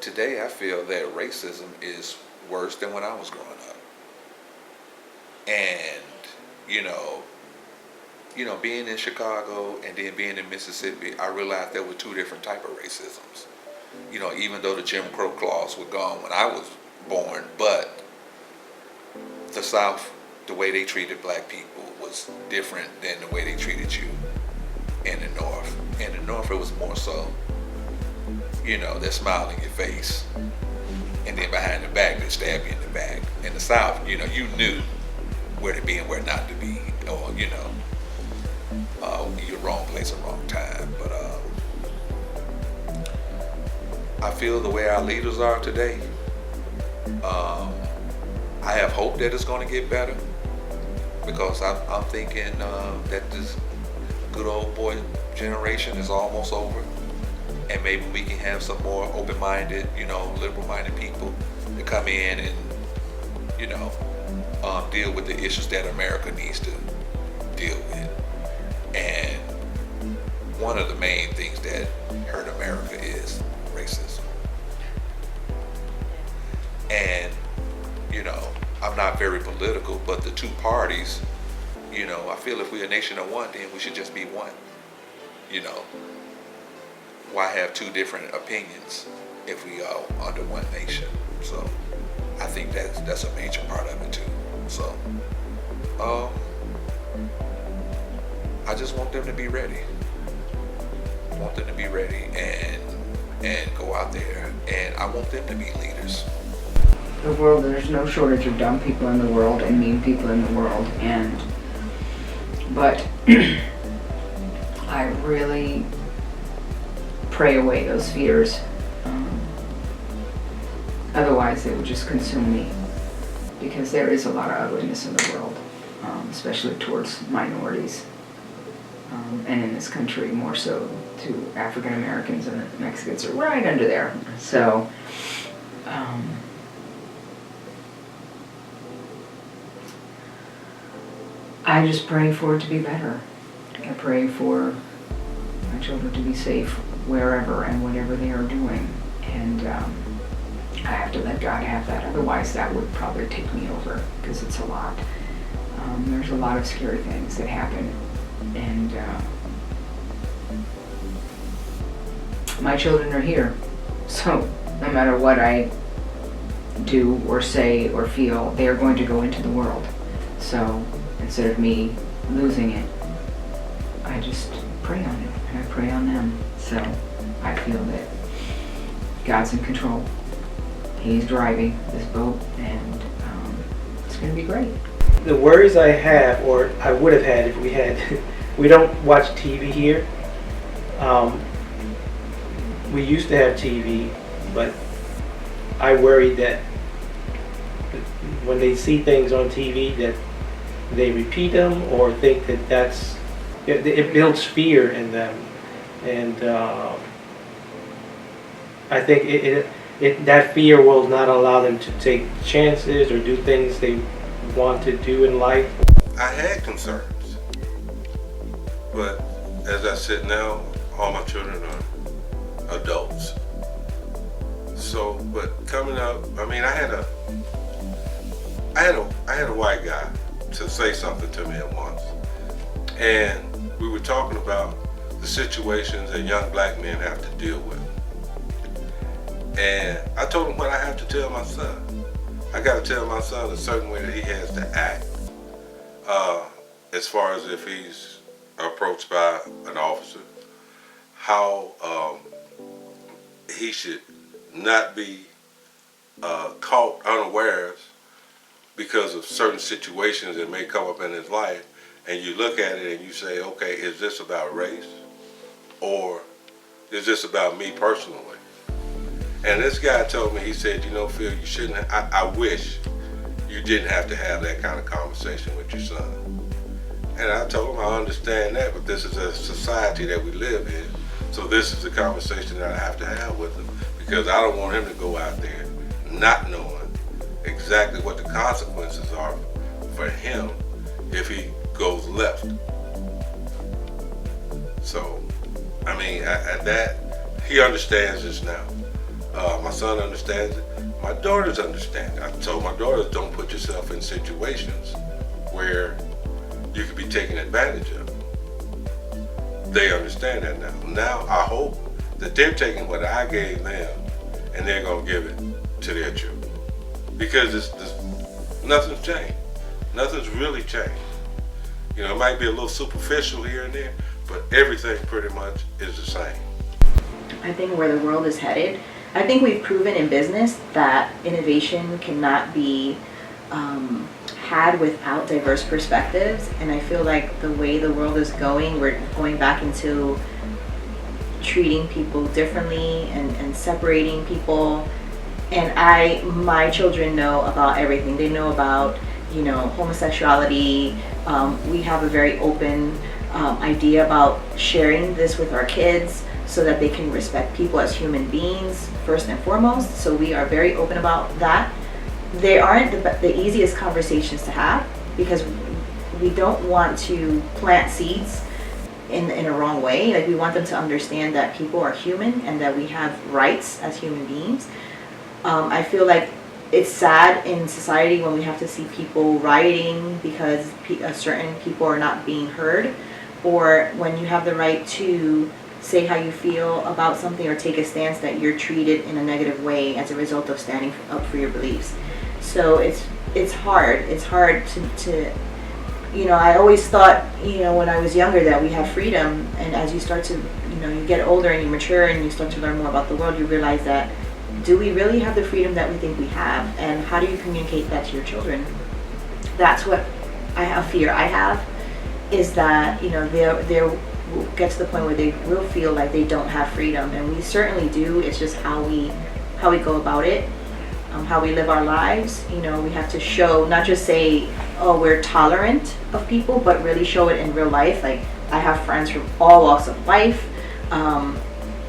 today I feel that racism is worse than when I was growing up. And, you know, being in Chicago and then being in Mississippi, I realized there were two different type of racisms. Even though the Jim Crow laws were gone when I was born, but the South, the way they treated black people was different than the way they treated you in the North. In the North, it was more so, they're smiling in your face, and then behind the back, they stab you in the back. In the South, you knew where to be and where not to be, or, you're wrong place or wrong time. But I feel the way our leaders are today, I have hope that it's going to get better, because I'm thinking that this good old boy generation is almost over, and maybe we can have some more open-minded, liberal-minded people to come in and, deal with the issues that America needs to deal with. And one of the main things that hurt America is racism. And, I'm not very political, but the two parties, I feel if we're a nation of one, then we should just be one. Why have two different opinions if we are under one nation? So I think that's a major part of it too. So I just want them to be ready. And go out there, and I want them to be leaders. The world, there's no shortage of dumb people in the world and mean people in the world, but I really pray away those fears. Otherwise, they would just consume me, because there is a lot of ugliness in the world, especially towards minorities, and in this country more so to African Americans, and the Mexicans are right under there. So I just pray for it to be better. I pray for my children to be safe wherever and whatever they are doing, and I have to let God have that. Otherwise, that would probably take me over, because it's a lot. There's a lot of scary things that happen, and my children are here, so no matter what I do or say or feel, they are going to go into the world. So instead of me losing it, I just pray on it, and I pray on them. So I feel that God's in control. He's driving this boat, and it's going to be great. The worries I have, or I would have had if we had, we don't watch TV here. We used to have TV, but I worry that when they see things on TV that they repeat them or think that it builds fear in them. And I think that fear will not allow them to take chances or do things they want to do in life. I had concerns, but as I sit now, all my children are adults. So, but coming up, I mean, I had a white guy to say something to me at once, and we were talking about the situations that young black men have to deal with. And I told him what I have to tell my son. I got to tell my son a certain way that he has to act, as far as if he's approached by an officer, how he should not be caught unawares because of certain situations that may come up in his life, and you look at it and you say, okay, is this about race, or is this about me personally? And this guy told me, he said, Phil, you shouldn't, I wish you didn't have to have that kind of conversation with your son. And I told him, I understand that, but this is a society that we live in, so this is the conversation that I have to have with him, because I don't want him to go out there not knowing exactly what the consequences are for him if he goes left. So, I mean, at that, he understands this now. My son understands it. My daughters understand it. I told my daughters, don't put yourself in situations where you could be taken advantage of. They understand that now. Now I hope that they're taking what I gave them and they're going to give it to their children. Because nothing's changed. Nothing's really changed. You know, it might be a little superficial here and there, but everything pretty much is the same. I think where the world is headed, I think we've proven in business that innovation cannot be had without diverse perspectives. And I feel like the way the world is going, we're going back into treating people differently and separating people. And my children know about everything. They know about, you know, homosexuality. We have a very open idea about sharing this with our kids so that they can respect people as human beings first and foremost. So we are very open about that. They aren't the easiest conversations to have because we don't want to plant seeds in a wrong way. Like, we want them to understand that people are human and that we have rights as human beings. I feel like it's sad in society when we have to see people rioting because certain people are not being heard, or when you have the right to say how you feel about something or take a stance that you're treated in a negative way as a result of standing up for your beliefs. So it's hard. It's hard to you know, I always thought, you know, when I was younger that we have freedom, and as you start to, you know, you get older and you mature and you start to learn more about the world, you realize that, do we really have the freedom that we think we have? And how do you communicate that to your children? That's what a fear I have, is that, you know, they'll get to the point where they will feel like they don't have freedom, and we certainly do. It's just how we go about it, how we live our lives. You know, we have to show, not just say, oh, we're tolerant of people, but really show it in real life. Like, I have friends from all walks of life,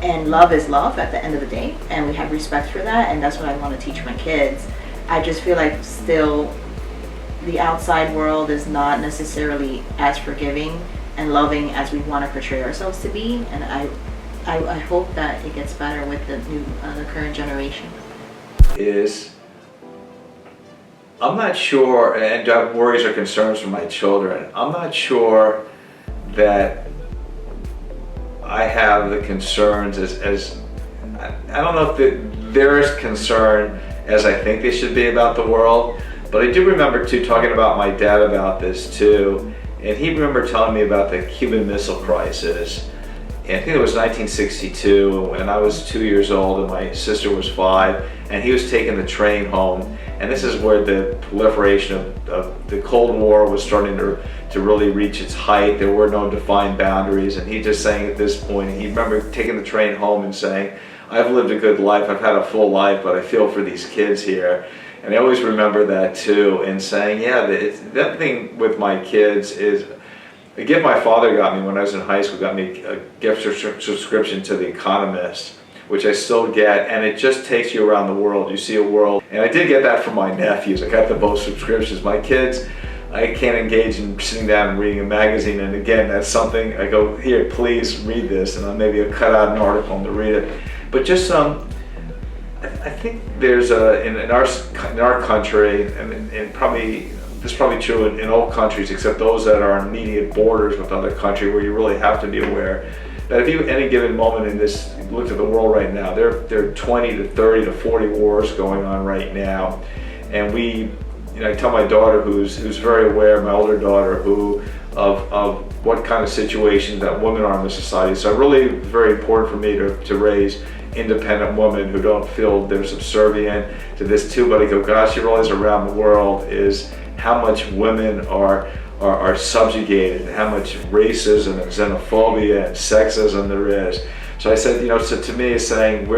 and love is love at the end of the day, and we have respect for that, and that's what I want to teach my kids. I just feel like still the outside world is not necessarily as forgiving and loving as we want to portray ourselves to be, and I hope that it gets better with the current generation. I'm not sure, and I have worries or concerns for my children. I'm not sure that I have the concerns as I don't know if they're as concerned as I think they should be about the world, but I do remember too talking about my dad about this too, and he remembered telling me about the Cuban Missile Crisis. And I think it was 1962 when I was 2 years old and my sister was 5, and he was taking the train home. And this is where the proliferation of the Cold War was starting to really reach its height. There were no defined boundaries, and he just saying at this point, he remembered taking the train home and saying, I've lived a good life, I've had a full life, but I feel for these kids here. And I always remember that too, and saying, yeah, that thing with my kids is, a gift my father got me when I was in high school, got me a gift subscription to The Economist, which I still get, and it just takes you around the world. You see a world, and I did get that for my nephews. I got the both subscriptions. My kids, I can't engage in sitting down and reading a magazine, and again, that's something I go, here, please read this, and maybe I'll cut out an article and to read it. But just I think there's in our country, and probably this is probably true in all countries except those that are on immediate borders with other countries, where you really have to be aware that if you at any given moment in this, look at the world right now, there are 20 to 30 to 40 wars going on right now, and I tell my daughter who's very aware, my older daughter, of what kind of situations that women are in the society. So really very important for me to raise independent women who don't feel they're subservient to this too, but I go, gosh, you realize around the world is how much women are subjugated, and how much racism and xenophobia and sexism there is. So I said, so to me, saying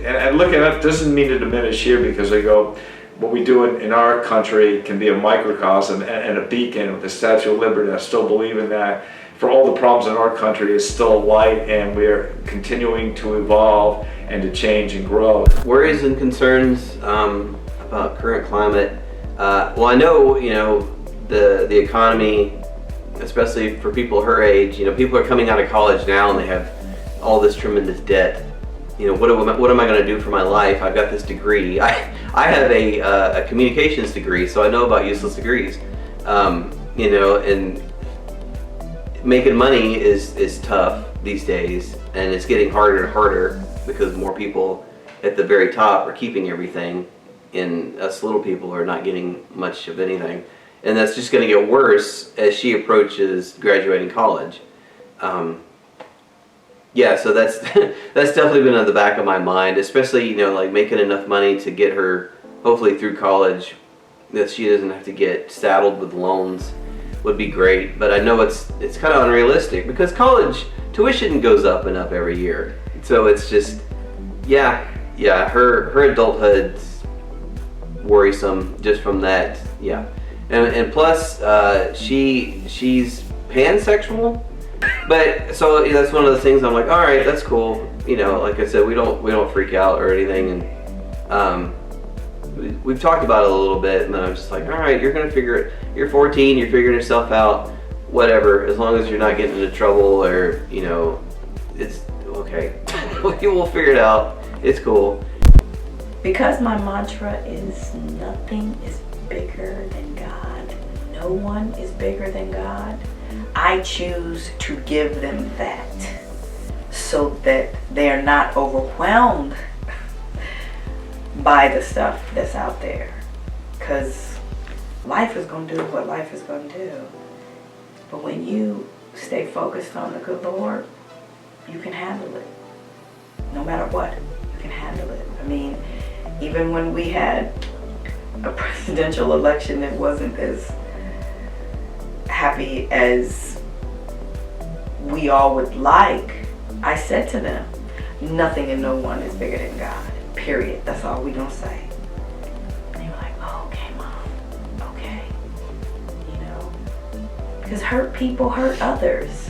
and looking at it doesn't mean to diminish here, because I go, what we do in our country can be a microcosm and a beacon with the Statue of Liberty. I still believe in that. For all the problems in our country, is still light, and we're continuing to evolve and to change and grow. Worries and concerns about current climate. Well, I know, the economy, especially for people her age, people are coming out of college now and they have all this tremendous debt. what am I going to do for my life? I've got this degree. I have a communications degree, so I know about useless degrees. And making money is tough these days, and it's getting harder and harder because more people at the very top are keeping everything, and us little people are not getting much of anything. And that's just going to get worse as she approaches graduating college. So that's that's definitely been on the back of my mind, especially like making enough money to get her hopefully through college, that she doesn't have to get saddled with loans would be great. But I know it's kind of unrealistic because college tuition goes up and up every year. So it's just her adulthood's worrisome just from that. And plus she's pansexual. But so that's one of the things I'm like, all right, that's cool. Like I said, we don't freak out or anything, and we've talked about it a little bit, and then I'm just like, all right, you're gonna figure it. You're 14, you're figuring yourself out, whatever. As long as you're not getting into trouble or it's okay. We will figure it out. It's cool. Because my mantra is nothing is bigger than God. No one is bigger than God. I choose to give them that so that they're not overwhelmed by the stuff that's out there. Because life is going to do what life is going to do. But when you stay focused on the good Lord, you can handle it. No matter what, you can handle it. I mean, even when we had a presidential election that wasn't as happy as we all would like, I said to them, nothing and no one is bigger than God, period. That's all we gonna say. And they were like, oh, okay, Mom, okay. Because hurt people hurt others.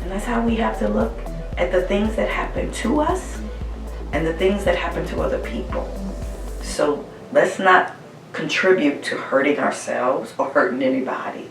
And that's how we have to look at the things that happen to us and the things that happen to other people. So let's not contribute to hurting ourselves or hurting anybody.